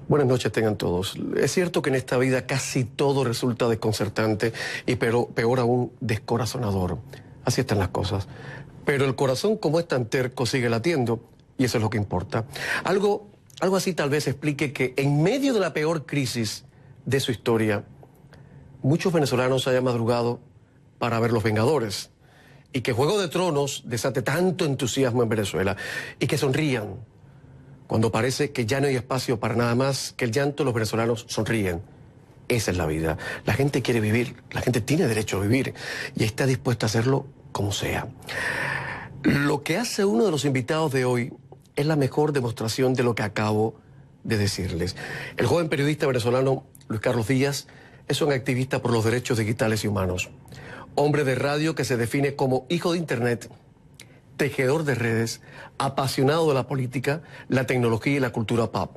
Buenas noches tengan todos. Es cierto que en esta vida casi todo resulta desconcertante y peor aún descorazonador. Así están las cosas. Pero el corazón, como es tan terco, sigue latiendo y eso es lo que importa. Algo así tal vez explique que en medio de la peor crisis de su historia, muchos venezolanos hayan madrugado para ver Los Vengadores y que Juego de Tronos desate tanto entusiasmo en Venezuela y que sonrían cuando parece que ya no hay espacio para nada más que el llanto. Los venezolanos sonríen. Esa es la vida. La gente quiere vivir, la gente tiene derecho a vivir y está dispuesta a hacerlo como sea. Lo que hace uno de los invitados de hoy es la mejor demostración de lo que acabo de decirles. El joven periodista venezolano Luis Carlos Díaz es un activista por los derechos digitales y humanos. Hombre de radio que se define como hijo de Internet, tejedor de redes, apasionado de la política, la tecnología y la cultura pop.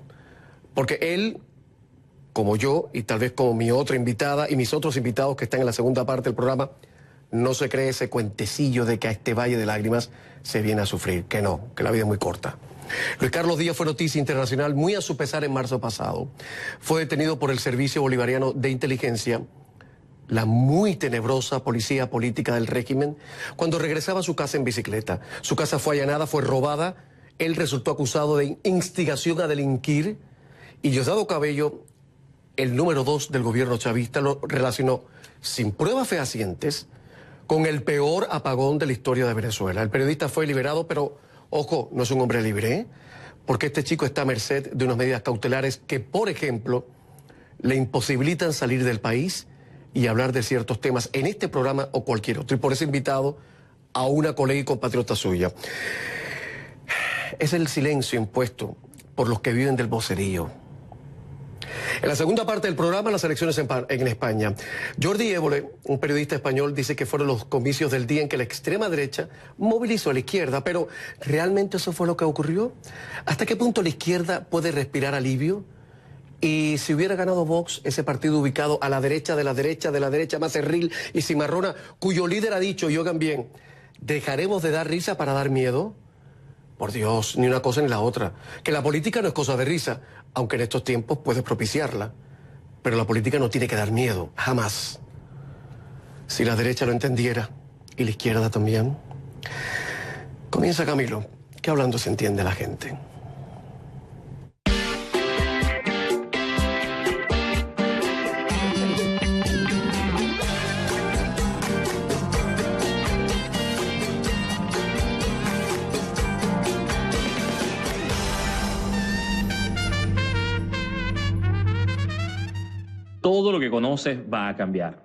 Porque él, como yo, y tal vez como mi otra invitada y mis otros invitados que están en la segunda parte del programa, no se cree ese cuentecillo de que a este valle de lágrimas se viene a sufrir. Que no, que la vida es muy corta. Luis Carlos Díaz fue noticia internacional muy a su pesar en marzo pasado. Fue detenido por el Servicio Bolivariano de Inteligencia, la muy tenebrosa policía política del régimen, cuando regresaba a su casa en bicicleta. Su casa fue allanada, fue robada. Él resultó acusado de instigación a delinquir y Diosdado Cabello, el número 2 del gobierno chavista, lo relacionó sin pruebas fehacientes con el peor apagón de la historia de Venezuela. El periodista fue liberado, pero, ojo, no es un hombre libre, ¿eh? Porque este chico está a merced de unas medidas cautelares que, por ejemplo, le imposibilitan salir del país y hablar de ciertos temas en este programa o cualquier otro. Y por eso he invitado a una colega y compatriota suya. Es el silencio impuesto por los que viven del vocerío. En la segunda parte del programa, las elecciones en España. Jordi Évole, un periodista español, dice que fueron los comicios del día en que la extrema derecha movilizó a la izquierda. Pero, ¿realmente eso fue lo que ocurrió? ¿Hasta qué punto la izquierda puede respirar alivio? Y si hubiera ganado Vox, ese partido ubicado a la derecha de la derecha de la derecha más cerril y cimarrona, cuyo líder ha dicho, y oigan bien, ¿dejaremos de dar risa para dar miedo? Por Dios, ni una cosa ni la otra. Que la política no es cosa de risa, aunque en estos tiempos puedes propiciarla. Pero la política no tiene que dar miedo, jamás. Si la derecha lo entendiera, y la izquierda también. Comienza Camilo, que hablando se entiende la gente. Todo lo que conoces va a cambiar.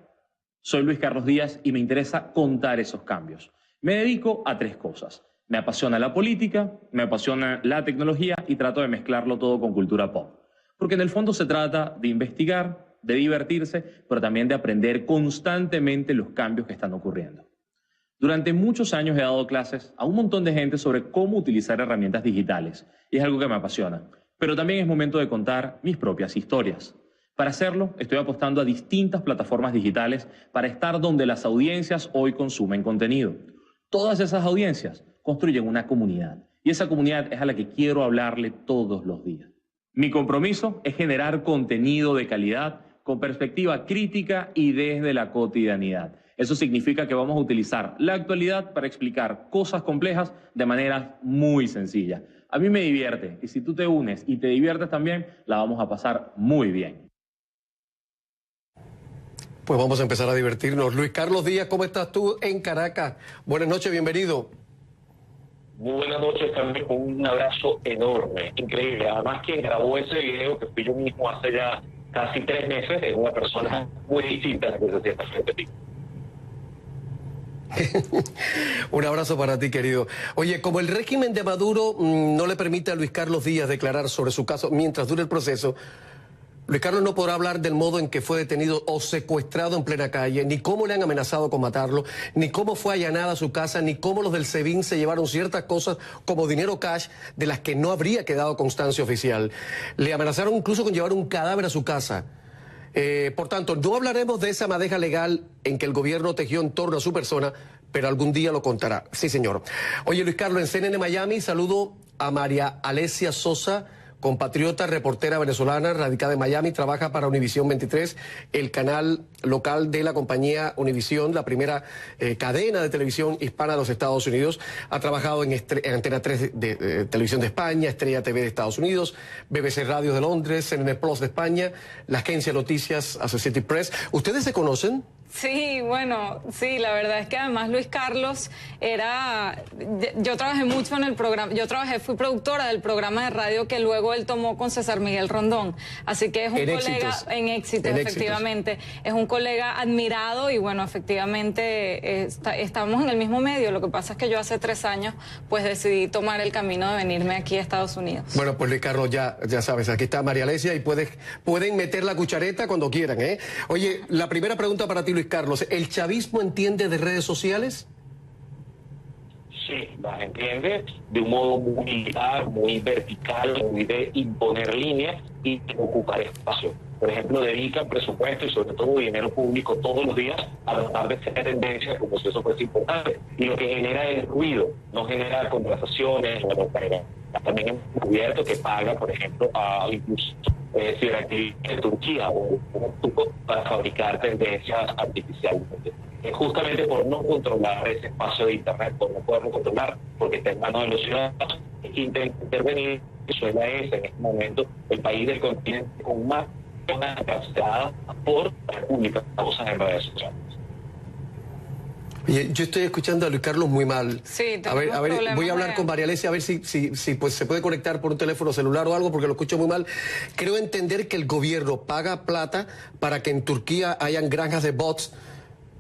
Soy Luis Carlos Díaz y me interesa contar esos cambios. Me dedico a 3 cosas. Me apasiona la política, me apasiona la tecnología y trato de mezclarlo todo con cultura pop. Porque en el fondo se trata de investigar, de divertirse, pero también de aprender constantemente los cambios que están ocurriendo. Durante muchos años he dado clases a un montón de gente sobre cómo utilizar herramientas digitales y es algo que me apasiona. Pero también es momento de contar mis propias historias. Para hacerlo, estoy apostando a distintas plataformas digitales para estar donde las audiencias hoy consumen contenido. Todas esas audiencias construyen una comunidad y esa comunidad es a la que quiero hablarle todos los días. Mi compromiso es generar contenido de calidad con perspectiva crítica y desde la cotidianidad. Eso significa que vamos a utilizar la actualidad para explicar cosas complejas de manera muy sencilla. A mí me divierte y si tú te unes y te diviertes también, la vamos a pasar muy bien. Pues vamos a empezar a divertirnos. Luis Carlos Díaz, ¿cómo estás tú en Caracas? Buenas noches, bienvenido. Muy buenas noches, también con un abrazo enorme, increíble. Además, quien grabó ese video, que fui yo mismo hace ya casi 3 meses, es una persona muy distinta a la que se sienta frente a ti. Un abrazo para ti, querido. Oye, como el régimen de Maduro no le permite a Luis Carlos Díaz declarar sobre su caso mientras dure el proceso, Luis Carlos no podrá hablar del modo en que fue detenido o secuestrado en plena calle, ni cómo le han amenazado con matarlo, ni cómo fue allanada su casa, ni cómo los del SEBIN se llevaron ciertas cosas como dinero cash de las que no habría quedado constancia oficial. Le amenazaron incluso con llevar un cadáver a su casa. Por tanto, no hablaremos de esa madeja legal en que el gobierno tejió en torno a su persona, pero algún día lo contará. Sí, señor. Oye, Luis Carlos, en CNN Miami saludo a María Alesia Sosa, compatriota, reportera venezolana, radicada en Miami, trabaja para Univisión 23, el canal local de la compañía Univisión, la primera cadena de televisión hispana de los Estados Unidos. Ha trabajado en Antena 3 de Televisión de España, Estrella TV de Estados Unidos, BBC Radio de Londres, CNN Plus de España, la agencia de noticias Associated Press. ¿Ustedes se conocen? Sí, bueno, sí, la verdad es que además Luis Carlos era... Yo trabajé mucho en el programa, fui productora del programa de radio que luego él tomó con César Miguel Rondón. Así que es un colega en éxitos, efectivamente. Es un colega admirado y bueno, efectivamente estamos en el mismo medio. Lo que pasa es que yo hace 3 años pues decidí tomar el camino de venirme aquí a Estados Unidos. Bueno, pues Luis Carlos, ya sabes, aquí está María Alesia y pueden meter la cuchareta cuando quieran, ¿eh? Oye, la primera pregunta para ti, Luis Carlos, ¿el chavismo entiende de redes sociales? Sí, las entiende de un modo muy militar, muy vertical, muy de imponer líneas y de ocupar espacio. Por ejemplo, dedican presupuesto y sobre todo dinero público todos los días a tratar de ser tendencia como si eso fuese importante. Y lo que genera es ruido, no genera conversaciones, también hemos descubierto que paga, por ejemplo, a incluso ciberactivistas de Turquía o un truco para fabricar tendencias artificialmente. Justamente por no controlar ese espacio de Internet, por no poderlo controlar, porque está en manos de los ciudadanos, intenta intervenir. Venezuela es en este momento el país del continente con más capacidad por publicar cosas en redes sociales. Oye, yo estoy escuchando a Luis Carlos muy mal. Sí, a ver, voy a hablar con María Alesia a ver si pues, se puede conectar por un teléfono celular o algo, porque lo escucho muy mal. Creo entender que el gobierno paga plata para que en Turquía hayan granjas de bots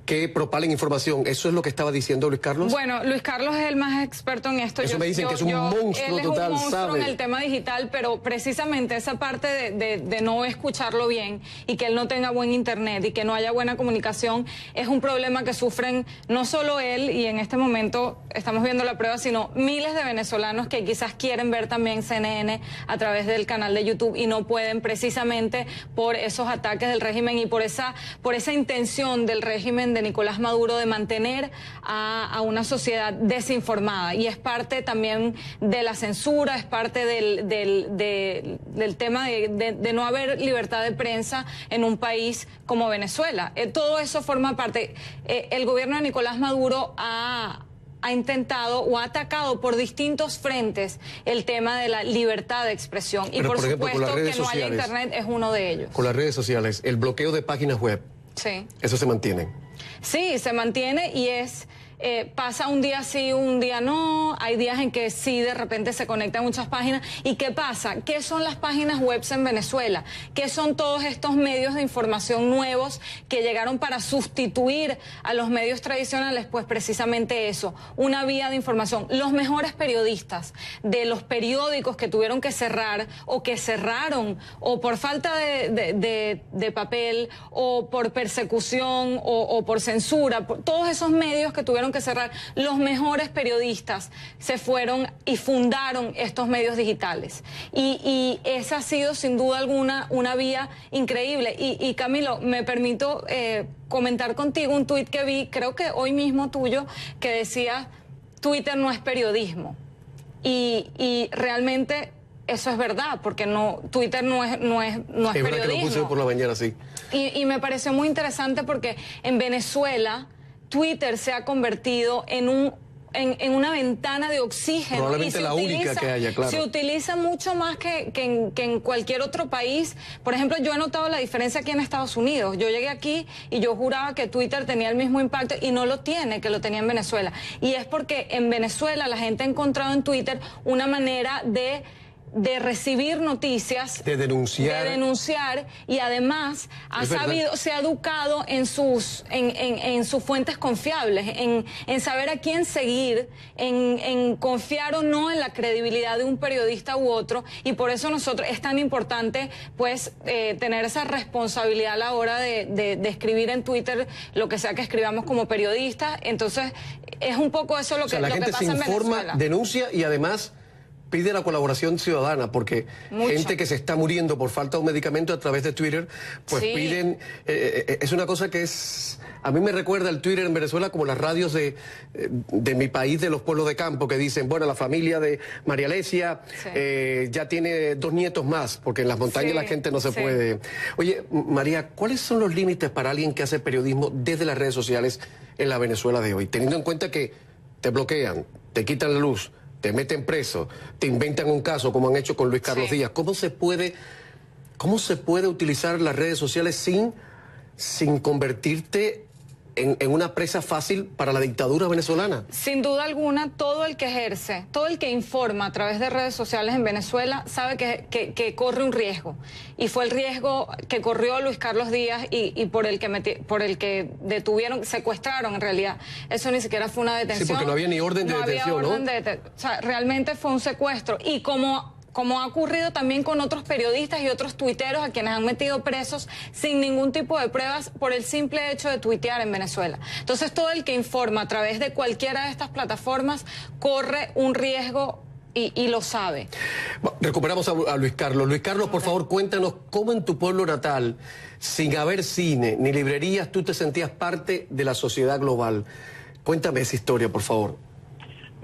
que propalen información. ¿Eso es lo que estaba diciendo Luis Carlos? Bueno, Luis Carlos es el más experto en esto. Eso me dicen que es un monstruo total, él es un monstruo ¿sabe? en el tema digital, pero precisamente esa parte de no escucharlo bien y que él no tenga buen internet y que no haya buena comunicación es un problema que sufren no solo él, y en este momento estamos viendo la prueba, sino miles de venezolanos que quizás quieren ver también CNN a través del canal de YouTube y no pueden, precisamente por esos ataques del régimen y por esa intención del régimen de Nicolás Maduro de mantener a una sociedad desinformada. Y es parte también de la censura, es parte del tema de no haber libertad de prensa en un país como Venezuela. Todo eso forma parte. El gobierno de Nicolás Maduro ha intentado o ha atacado por distintos frentes el tema de la libertad de expresión. Y por supuesto que no haya internet es uno de ellos. Con las redes sociales, el bloqueo de páginas web. Sí. Eso se mantiene. Sí, se mantiene y pasa un día sí, un día no. Hay días en que sí, de repente se conectan muchas páginas. ¿Y qué pasa? ¿Qué son las páginas web en Venezuela? ¿Qué son todos estos medios de información nuevos que llegaron para sustituir a los medios tradicionales? Pues precisamente eso, una vía de información. Los mejores periodistas de los periódicos que tuvieron que cerrar o que cerraron o por falta de papel o por persecución o por censura, todos esos medios que tuvieron que cerrar, los mejores periodistas se fueron y fundaron estos medios digitales. Y esa ha sido sin duda alguna una vía increíble. Y Camilo, me permito comentar contigo un tuit que vi, creo que hoy mismo tuyo, que decía: Twitter no es periodismo. Y realmente eso es verdad, porque Twitter no es periodismo. Es verdad que lo puse por la mañana, sí. Y me pareció muy interesante porque en Venezuela Twitter se ha convertido en una ventana de oxígeno. Probablemente la única que haya, claro. Se utiliza mucho más que en cualquier otro país. Por ejemplo, yo he notado la diferencia aquí en Estados Unidos. Yo llegué aquí y yo juraba que Twitter tenía el mismo impacto y no lo tiene, que lo tenía en Venezuela. Y es porque en Venezuela la gente ha encontrado en Twitter una manera de recibir noticias, de denunciar y además se ha educado en sus fuentes confiables, en saber a quién seguir, en confiar o no en la credibilidad de un periodista u otro, y por eso es tan importante pues tener esa responsabilidad a la hora de escribir en Twitter lo que sea que escribamos como periodistas. Entonces es un poco eso lo que la gente pasa se en informa, Venezuela. denuncia y además pide la colaboración ciudadana, porque gente que se está muriendo por falta de un medicamento a través de Twitter, pues piden... es una cosa que es... A mí me recuerda el Twitter en Venezuela como las radios de mi país, de los pueblos de campo, que dicen, bueno, la familia de María Alesia ya tiene 2 nietos más, porque en las montañas la gente no se puede... Oye, María, ¿cuáles son los límites para alguien que hace periodismo desde las redes sociales en la Venezuela de hoy? Teniendo en cuenta que te bloquean, te quitan la luz, te meten preso, te inventan un caso como han hecho con Luis Carlos Díaz. ¿Cómo se puede utilizar las redes sociales sin convertirte en una presa fácil para la dictadura venezolana? Sin duda alguna, todo el que ejerce, todo el que informa a través de redes sociales en Venezuela sabe que corre un riesgo. Y fue el riesgo que corrió Luis Carlos Díaz y por el que detuvieron, secuestraron en realidad. Eso ni siquiera fue una detención. Sí, porque no había ni orden de detención, ¿no? O sea, realmente fue un secuestro. Y como ha ocurrido también con otros periodistas y otros tuiteros a quienes han metido presos sin ningún tipo de pruebas por el simple hecho de tuitear en Venezuela. Entonces, todo el que informa a través de cualquiera de estas plataformas corre un riesgo y lo sabe. Recuperamos a Luis Carlos. Luis Carlos, por favor, cuéntanos cómo en tu pueblo natal, sin haber cine ni librerías, tú te sentías parte de la sociedad global. Cuéntame esa historia, por favor.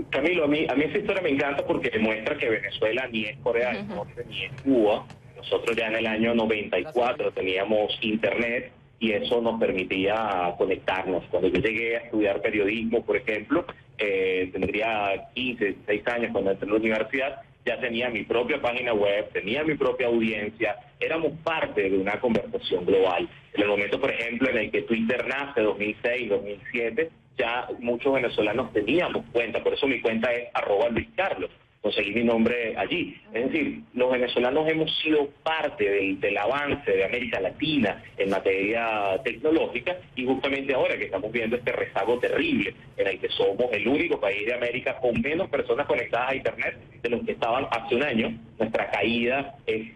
Camilo, a mí esa historia me encanta porque demuestra que Venezuela ni es Corea del Norte ni es Cuba. Nosotros ya en el año 94 teníamos internet y eso nos permitía conectarnos. Cuando yo llegué a estudiar periodismo, por ejemplo, tendría 15, 16 años cuando entré a la universidad, ya tenía mi propia página web, tenía mi propia audiencia, éramos parte de una conversación global. En el momento, por ejemplo, en el que Twitter nace, 2006, 2007, ya muchos venezolanos teníamos cuenta, por eso mi cuenta es @LuisCarlos, conseguí mi nombre allí. Es decir, los venezolanos hemos sido parte del avance de América Latina en materia tecnológica y justamente ahora que estamos viendo este rezago terrible en el que somos el único país de América con menos personas conectadas a Internet de los que estaban hace un año, nuestra caída es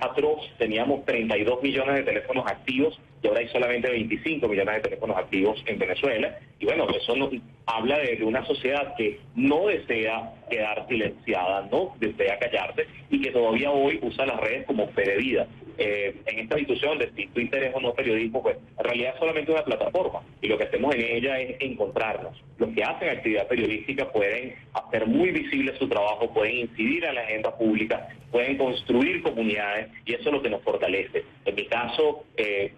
atroz. Teníamos 32 millones de teléfonos activos y ahora hay solamente 25 millones de teléfonos activos en Venezuela. Y bueno, eso nos habla de una sociedad que no desea quedar silenciada, no desea callarse y que todavía hoy usa las redes como fe de vida. En esta discusión de si Twitter es o no periodismo, pues en realidad es solamente una plataforma y lo que hacemos en ella es encontrarnos. Los que hacen actividad periodística pueden hacer muy visible su trabajo, pueden incidir en la agenda pública, pueden construir comunidades y eso es lo que nos fortalece. En mi caso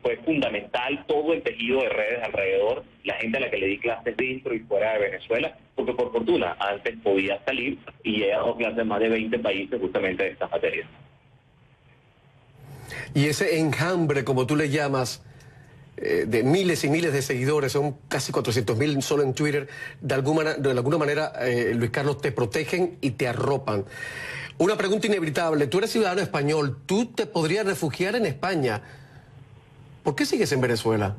fue fundamental todo el tejido de redes alrededor, la gente a la que le di clases dentro y fuera de Venezuela, porque por fortuna antes podía salir y he dado clases en más de 20 países justamente de estas materias. Y ese enjambre, como tú le llamas, de miles y miles de seguidores, son casi 400.000 solo en Twitter, de alguna manera, Luis Carlos, te protegen y te arropan. Una pregunta inevitable, tú eres ciudadano español, tú te podrías refugiar en España. ¿Por qué sigues en Venezuela?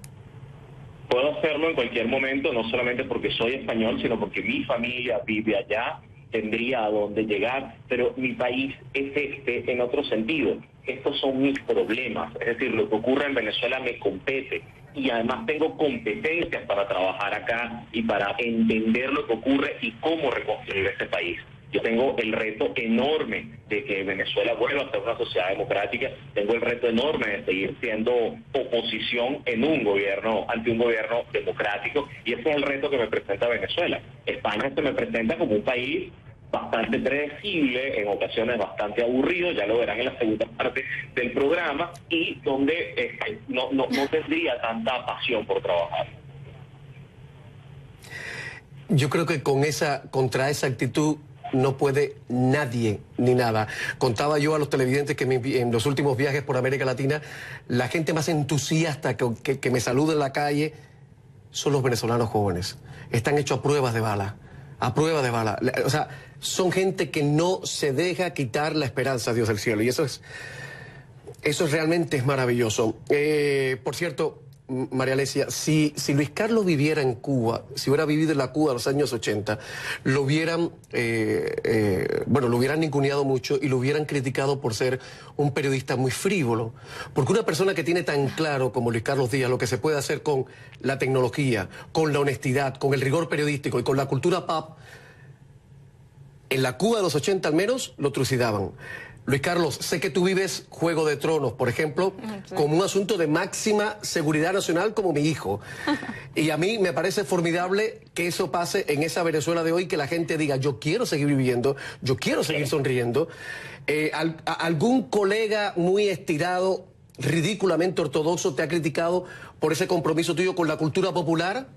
Puedo hacerlo en cualquier momento, no solamente porque soy español, sino porque mi familia vive allá, tendría a dónde llegar, pero mi país es en otro sentido. Estos son mis problemas, es decir, lo que ocurre en Venezuela me compete y además tengo competencias para trabajar acá y para entender lo que ocurre y cómo reconstruir este país. Yo tengo el reto enorme de que Venezuela vuelva a ser una sociedad democrática, tengo el reto enorme de seguir siendo oposición en un gobierno, ante un gobierno democrático, y ese es el reto que me presenta Venezuela. España se me presenta como un país bastante predecible, en ocasiones bastante aburrido, ya lo verán en la segunda parte del programa, y donde no tendría tanta pasión por trabajar. Yo creo que contra esa actitud no puede nadie ni nada. Contaba yo a los televidentes que en los últimos viajes por América Latina, la gente más entusiasta que me saluda en la calle son los venezolanos jóvenes. Están hechos a pruebas de bala. A prueba de bala. O sea, son gente que no se deja quitar la esperanza, Dios del cielo. Y eso realmente es maravilloso. Por cierto, María Alesia, si Luis Carlos viviera en Cuba, si hubiera vivido en la Cuba de los años 80, lo hubieran ninguneado mucho y lo hubieran criticado por ser un periodista muy frívolo. Porque una persona que tiene tan claro como Luis Carlos Díaz lo que se puede hacer con la tecnología, con la honestidad, con el rigor periodístico y con la cultura pop, En la Cuba de los 80 al menos lo trucidaban. Luis Carlos, sé que tú vives Juego de Tronos, por ejemplo, sí, como un asunto de máxima seguridad nacional como mi hijo. Y a mí me parece formidable que eso pase en esa Venezuela de hoy, que la gente diga, yo quiero seguir viviendo, yo quiero seguir sonriendo. ¿Algún colega muy estirado, ridículamente ortodoxo, te ha criticado por ese compromiso tuyo con la cultura popular?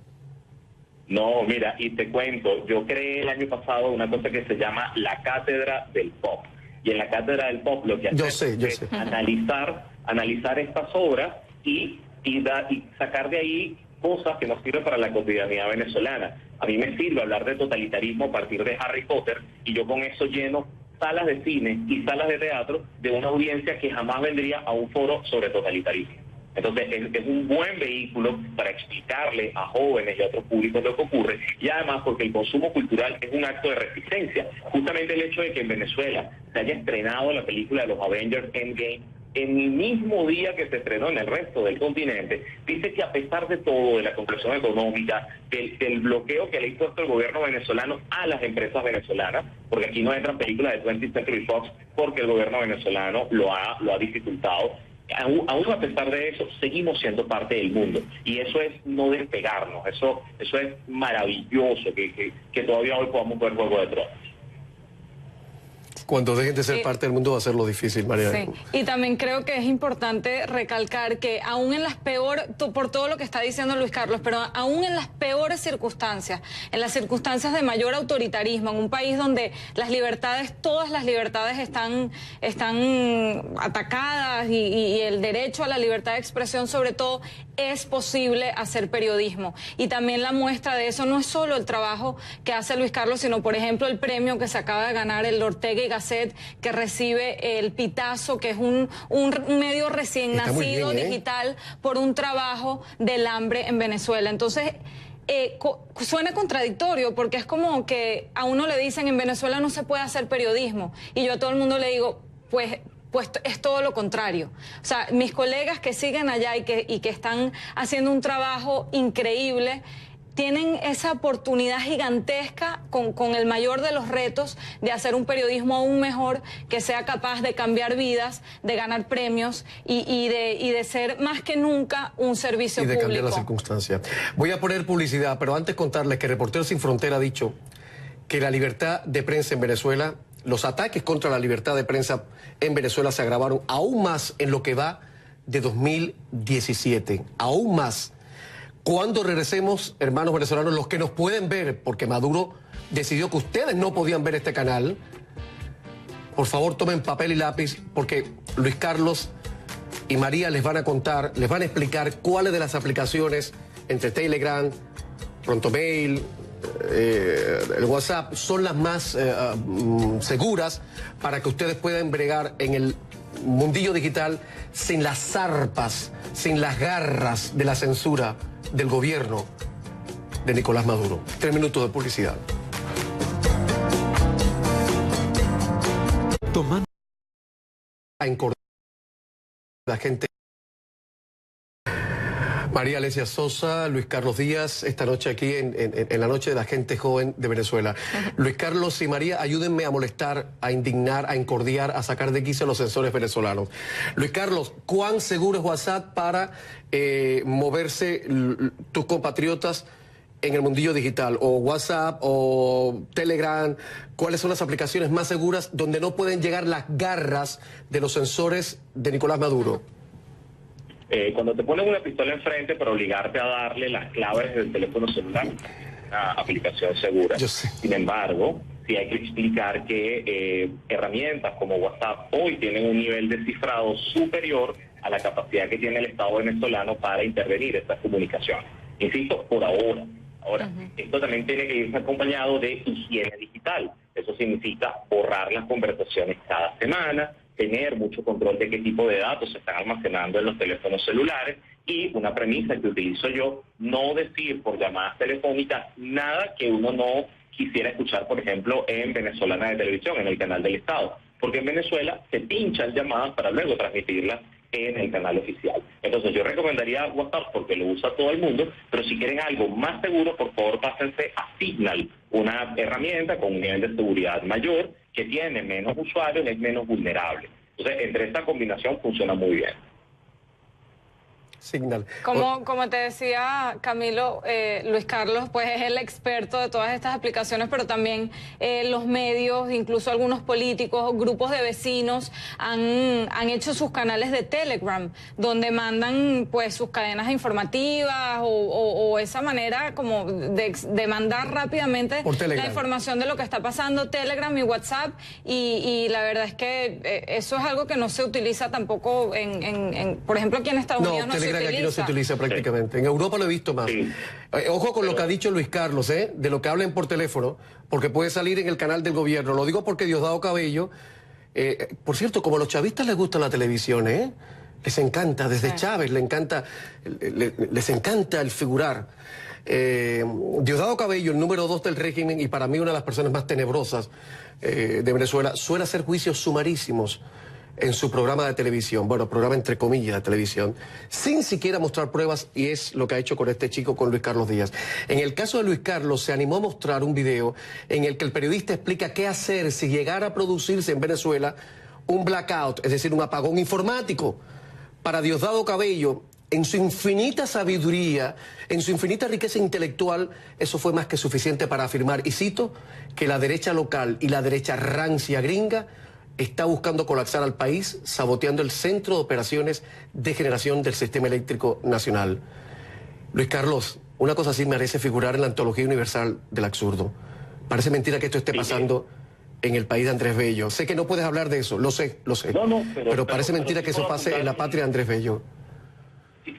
No, mira, y te cuento, yo creé el año pasado una cosa que se llama la Cátedra del Pop. Y en la Cátedra del Pop lo que hacemos es analizar estas obras y sacar de ahí cosas que nos sirven para la cotidianidad venezolana. A mí me sirve hablar de totalitarismo a partir de Harry Potter, y yo con eso lleno salas de cine y salas de teatro de una audiencia que jamás vendría a un foro sobre totalitarismo. Entonces es un buen vehículo para explicarle a jóvenes y a otros públicos lo que ocurre, y además porque el consumo cultural es un acto de resistencia. Justamente el hecho de que en Venezuela se haya estrenado la película de los Avengers Endgame en el mismo día que se estrenó en el resto del continente, dice que a pesar de todo, de la compresión económica, del bloqueo que le ha impuesto el gobierno venezolano a las empresas venezolanas, porque aquí no entran películas de 20th Century Fox porque el gobierno venezolano lo ha dificultado, aún a pesar de eso, seguimos siendo parte del mundo. Y eso es no despegarnos, eso es maravilloso, que todavía hoy podamos ver Juego de Tronos. Cuando dejen de ser parte del mundo va a ser lo difícil, María. Sí, y también creo que es importante recalcar que aún en las peores, por todo lo que está diciendo Luis Carlos, pero aún en las peores circunstancias, en las circunstancias de mayor autoritarismo, en un país donde las libertades, todas las libertades están atacadas y el derecho a la libertad de expresión sobre todo, es posible hacer periodismo. Y también la muestra de eso no es solo el trabajo que hace Luis Carlos, sino por ejemplo el premio que se acaba de ganar el Ortega y Gasset, que recibe el Pitazo, que es un medio recién nacido digital por un trabajo del hambre en Venezuela. Entonces suena contradictorio, porque es como que a uno le dicen en Venezuela no se puede hacer periodismo, y yo a todo el mundo le digo, pues es todo lo contrario. O sea, mis colegas que siguen allá y que están haciendo un trabajo increíble, tienen esa oportunidad gigantesca con el mayor de los retos de hacer un periodismo aún mejor, que sea capaz de cambiar vidas, de ganar premios y de ser más que nunca un servicio público. Y de cambiar las circunstancias. Voy a poner publicidad, pero antes contarles que Reporteros Sin Frontera ha dicho que la libertad de prensa en Venezuela, los ataques contra la libertad de prensa en Venezuela se agravaron aún más en lo que va de 2017, aún más. Cuando regresemos, hermanos venezolanos, los que nos pueden ver, porque Maduro decidió que ustedes no podían ver este canal, por favor tomen papel y lápiz, porque Luis Carlos y María les van a contar, les van a explicar cuáles de las aplicaciones entre Telegram, Prontomail, el WhatsApp son las más seguras para que ustedes puedan bregar en el mundillo digital sin las zarpas, sin las garras de la censura del gobierno de Nicolás Maduro. 3 minutos de publicidad. Tomando a encordar la gente. María Alesia Sosa, Luis Carlos Díaz, esta noche aquí en la noche de la gente joven de Venezuela. Luis Carlos y María, ayúdenme a molestar, a indignar, a encordiar, a sacar de quicio a los censores venezolanos. Luis Carlos, ¿cuán seguro es WhatsApp para moverse tus compatriotas en el mundillo digital? O WhatsApp o Telegram, ¿cuáles son las aplicaciones más seguras donde no pueden llegar las garras de los censores de Nicolás Maduro? Cuando te ponen una pistola enfrente para obligarte a darle las claves del teléfono celular, una aplicación segura. Yo sé. Sin embargo, sí hay que explicar que herramientas como WhatsApp hoy tienen un nivel de cifrado superior a la capacidad que tiene el Estado venezolano para intervenir estas comunicaciones. Insisto, por ahora. Ahora, esto también tiene que irse acompañado de higiene digital. Eso significa borrar las conversaciones cada semana, tener mucho control de qué tipo de datos se están almacenando en los teléfonos celulares, y una premisa que utilizo yo, no decir por llamadas telefónicas nada que uno no quisiera escuchar, por ejemplo, en Venezolana de Televisión, en el canal del Estado, porque en Venezuela se pinchan llamadas para luego transmitirlas en el canal oficial. Entonces yo recomendaría WhatsApp porque lo usa todo el mundo, pero si quieren algo más seguro, por favor pásense a Signal, una herramienta con un nivel de seguridad mayor, que tiene menos usuarios, es menos vulnerable. Entonces, entre esta combinación funciona muy bien. Signal. Como te decía Camilo, Luis Carlos pues es el experto de todas estas aplicaciones, pero también los medios, incluso algunos políticos, grupos de vecinos han hecho sus canales de Telegram, donde mandan pues sus cadenas informativas o esa manera como de mandar rápidamente la información de lo que está pasando, Telegram y WhatsApp, y la verdad es que eso es algo que no se utiliza tampoco por ejemplo, aquí en Estados Unidos no se utiliza. Aquí no se utiliza prácticamente. En Europa lo he visto más. Ojo con lo que ha dicho Luis Carlos, de lo que hablen por teléfono, porque puede salir en el canal del gobierno. Lo digo porque Diosdado Cabello, por cierto, como a los chavistas les gusta la televisión, les encanta, desde Chávez les encanta el figurar. Diosdado Cabello, el número 2 del régimen y para mí una de las personas más tenebrosas de Venezuela, suele hacer juicios sumarísimos en su programa de televisión, bueno, programa entre comillas de televisión, sin siquiera mostrar pruebas, y es lo que ha hecho con este chico, con Luis Carlos Díaz. En el caso de Luis Carlos, se animó a mostrar un video en el que el periodista explica qué hacer si llegara a producirse en Venezuela un blackout, es decir, un apagón informático. Para Diosdado Cabello, en su infinita sabiduría, en su infinita riqueza intelectual, eso fue más que suficiente para afirmar, y cito, que la derecha local y la derecha rancia gringa está buscando colapsar al país, saboteando el centro de operaciones de generación del sistema eléctrico nacional. Luis Carlos, una cosa así merece figurar en la antología universal del absurdo. Parece mentira que esto esté pasando en el país de Andrés Bello. Sé que no puedes hablar de eso, lo sé. Pero parece mentira que eso pase en la patria de Andrés Bello.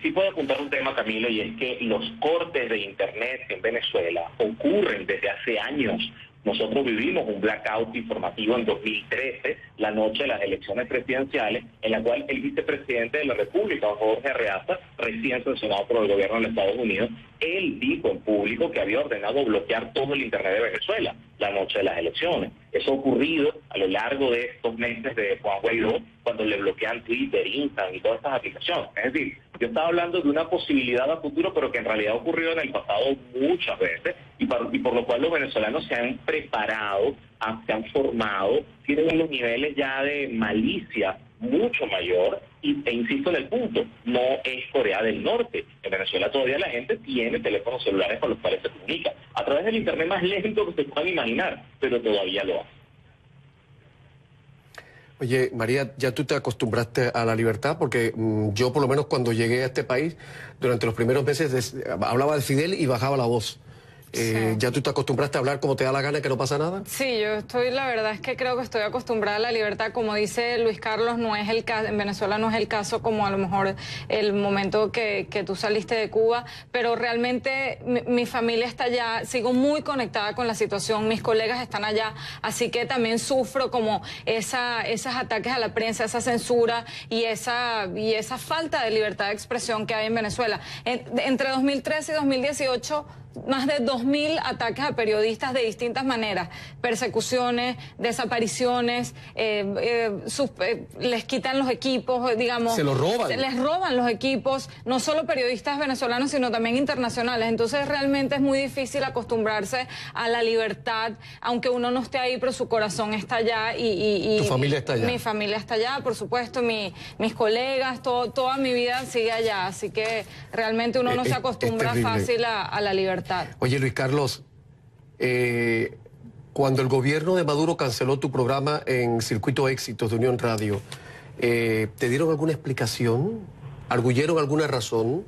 Sí puedo apuntar un tema, Camilo, y es que los cortes de Internet en Venezuela ocurren desde hace años. Nosotros vivimos un blackout informativo en 2013, la noche de las elecciones presidenciales, en la cual el vicepresidente de la República, Jorge Arreaza, recién sancionado por el gobierno de los Estados Unidos, él dijo en público que había ordenado bloquear todo el Internet de Venezuela la noche de las elecciones. Eso ha ocurrido a lo largo de estos meses de Juan Guaidó, cuando le bloquean Twitter, Instagram y todas estas aplicaciones. Es decir, yo estaba hablando de una posibilidad a futuro, pero que en realidad ha ocurrido en el pasado muchas veces, y por lo cual los venezolanos se han preparado, se han formado, tienen unos niveles ya de malicia mucho mayor, e insisto en el punto, no es Corea del Norte. En Venezuela todavía la gente tiene teléfonos celulares con los cuales se comunica, a través del Internet más lento que se puedan imaginar, pero todavía lo hace. Oye, María, ¿ya tú te acostumbraste a la libertad? Porque yo, por lo menos, cuando llegué a este país, durante los primeros meses hablaba de Fidel y bajaba la voz. Sí. ¿Ya tú te acostumbraste a hablar como te da la gana, que no pasa nada? Sí, la verdad es que creo que estoy acostumbrada a la libertad. Como dice Luis Carlos, no es el caso, en Venezuela no es el caso como a lo mejor el momento que tú saliste de Cuba, pero realmente mi familia está allá, sigo muy conectada con la situación, mis colegas están allá, así que también sufro como esos ataques a la prensa, esa censura y esa falta de libertad de expresión que hay en Venezuela. Entre 2013 y 2018, más de 2.000 ataques a periodistas de distintas maneras, persecuciones, desapariciones, les quitan los equipos, digamos. Se los roban. Les roban los equipos, no solo periodistas venezolanos, sino también internacionales. Entonces realmente es muy difícil acostumbrarse a la libertad, aunque uno no esté ahí, pero su corazón está allá. ¿Tu familia está allá? Mi familia está allá, por supuesto, mis colegas, toda mi vida sigue allá, así que realmente uno no se acostumbra fácil a la libertad. Oye, Luis Carlos, cuando el gobierno de Maduro canceló tu programa en Circuito Éxitos de Unión Radio, ¿te dieron alguna explicación? ¿Arguyeron alguna razón?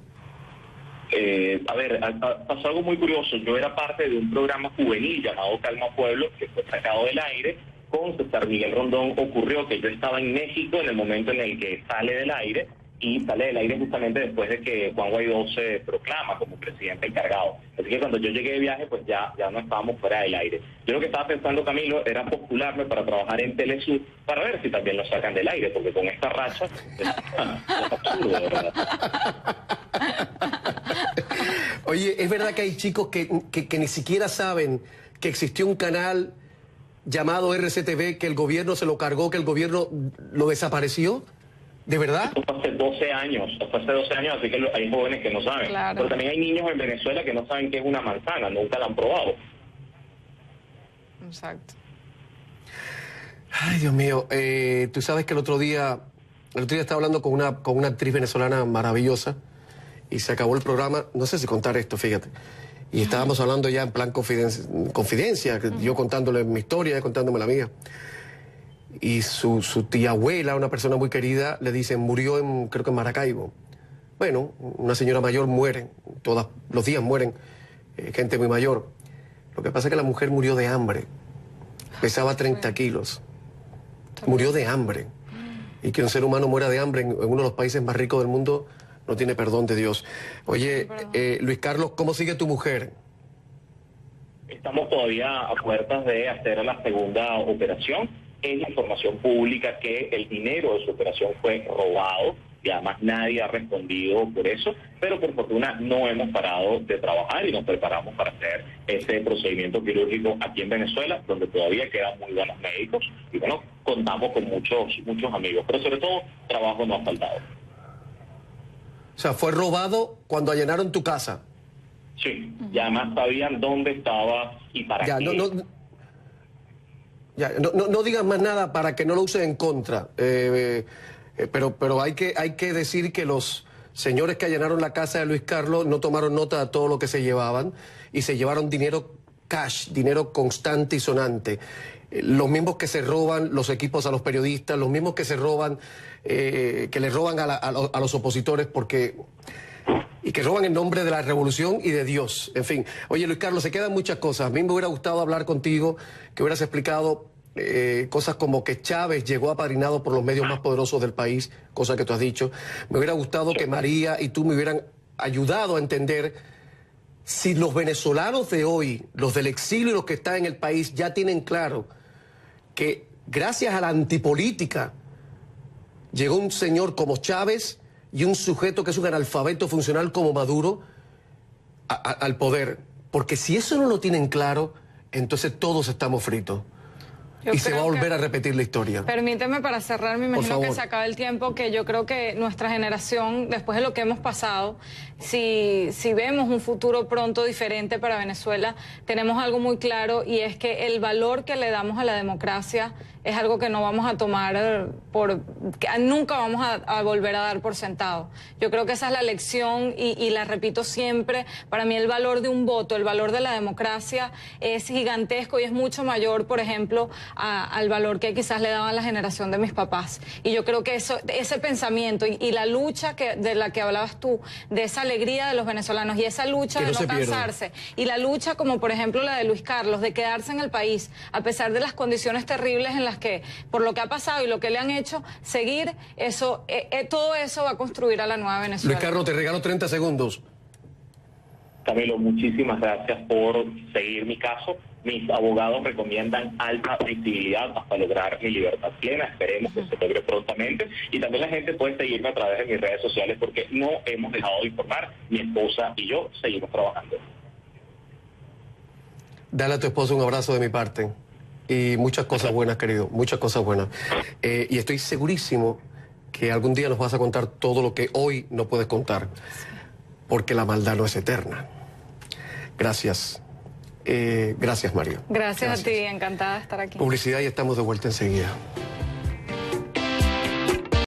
A ver, pasó algo muy curioso. Yo era parte de un programa juvenil llamado Calma Pueblo, que fue sacado del aire. Con César Miguel Rondón ocurrió que yo estaba en México en el momento en el que sale del aire, y sale del aire justamente después de que Juan Guaidó se proclama como presidente encargado. Así que cuando yo llegué de viaje, pues ya no estábamos fuera del aire. Yo lo que estaba pensando, Camilo, era postularme para trabajar en Telesur, para ver si también lo sacan del aire, porque con esta racha es absurdo, de verdad. Oye, ¿es verdad que hay chicos que ni siquiera saben que existió un canal llamado RCTV, que el gobierno se lo cargó, que el gobierno lo desapareció? ¿De verdad? Esto fue hace 12 años, así que hay jóvenes que no saben. Claro. Pero también hay niños en Venezuela que no saben qué es una manzana, nunca la han probado. Exacto. Ay, Dios mío, tú sabes que el otro día estaba hablando con una actriz venezolana maravillosa y se acabó el programa, no sé si contar esto, fíjate. Y estábamos hablando ya en plan confidencia, yo contándole mi historia, ella contándome la mía. Y su tía abuela, una persona muy querida, le dicen, murió creo que en Maracaibo. Bueno, una señora mayor muere, todos los días mueren gente muy mayor. Lo que pasa es que la mujer murió de hambre, pesaba 30 kilos, murió de hambre. Y que un ser humano muera de hambre en uno de los países más ricos del mundo no tiene perdón de Dios. Oye, Luis Carlos, ¿cómo sigue tu mujer? Estamos todavía a puertas de hacer la segunda operación. Es la información pública que el dinero de su operación fue robado y además nadie ha respondido por eso, pero por fortuna no hemos parado de trabajar y nos preparamos para hacer este procedimiento quirúrgico aquí en Venezuela, donde todavía quedan muy buenos médicos y bueno, contamos con muchos amigos, pero sobre todo trabajo no ha faltado. O sea, fue robado cuando allanaron tu casa. Sí, y además sabían dónde estaba y para qué. No digas más nada para que no lo usen en contra. Pero hay que decir que los señores que allanaron la casa de Luis Carlos no tomaron nota de todo lo que se llevaban y se llevaron dinero cash, dinero constante y sonante. Los mismos que se roban los equipos a los periodistas, los mismos que se roban, que le roban a los opositores y que roban en nombre de la revolución y de Dios. En fin, oye Luis Carlos, se quedan muchas cosas. A mí me hubiera gustado hablar contigo, que hubieras explicado cosas como que Chávez llegó apadrinado por los medios más poderosos del país, cosa que tú has dicho. Me hubiera gustado que María y tú me hubieran ayudado a entender si los venezolanos de hoy, los del exilio y los que están en el país, ya tienen claro que gracias a la antipolítica llegó un señor como Chávez y un sujeto que es un analfabeto funcional como Maduro al poder. Porque si eso no lo tienen claro, entonces todos estamos fritos. Y se va a volver a repetir la historia. Permíteme para cerrar, me imagino que se acaba el tiempo, que yo creo que nuestra generación, después de lo que hemos pasado, si vemos un futuro pronto diferente para Venezuela, tenemos algo muy claro y es que el valor que le damos a la democracia es algo que no vamos a tomar que nunca vamos a volver a dar por sentado. Yo creo que esa es la lección y la repito siempre. Para mí el valor de un voto, el valor de la democracia es gigantesco y es mucho mayor, por ejemplo, al valor que quizás le daban la generación de mis papás. Y yo creo que ese pensamiento y la lucha de la que hablabas tú, de esa alegría de los venezolanos y esa lucha de no cansarse, y la lucha como por ejemplo la de Luis Carlos, de quedarse en el país a pesar de las condiciones terribles en las que, por lo que ha pasado y lo que le han hecho, seguir eso, todo eso va a construir a la nueva Venezuela. Luis Carlos, te regalo 30 segundos. Camilo, muchísimas gracias por seguir mi caso. Mis abogados recomiendan alta visibilidad hasta lograr mi libertad plena. Esperemos que se logre prontamente. Y también la gente puede seguirme a través de mis redes sociales porque no hemos dejado de informar. Mi esposa y yo seguimos trabajando. Dale a tu esposo un abrazo de mi parte. Y muchas cosas buenas, querido. Muchas cosas buenas. Y estoy segurísimo que algún día nos vas a contar todo lo que hoy no puedes contar. Porque la maldad no es eterna. Gracias. Gracias, Mario. Gracias a ti, encantada de estar aquí. Publicidad y estamos de vuelta enseguida.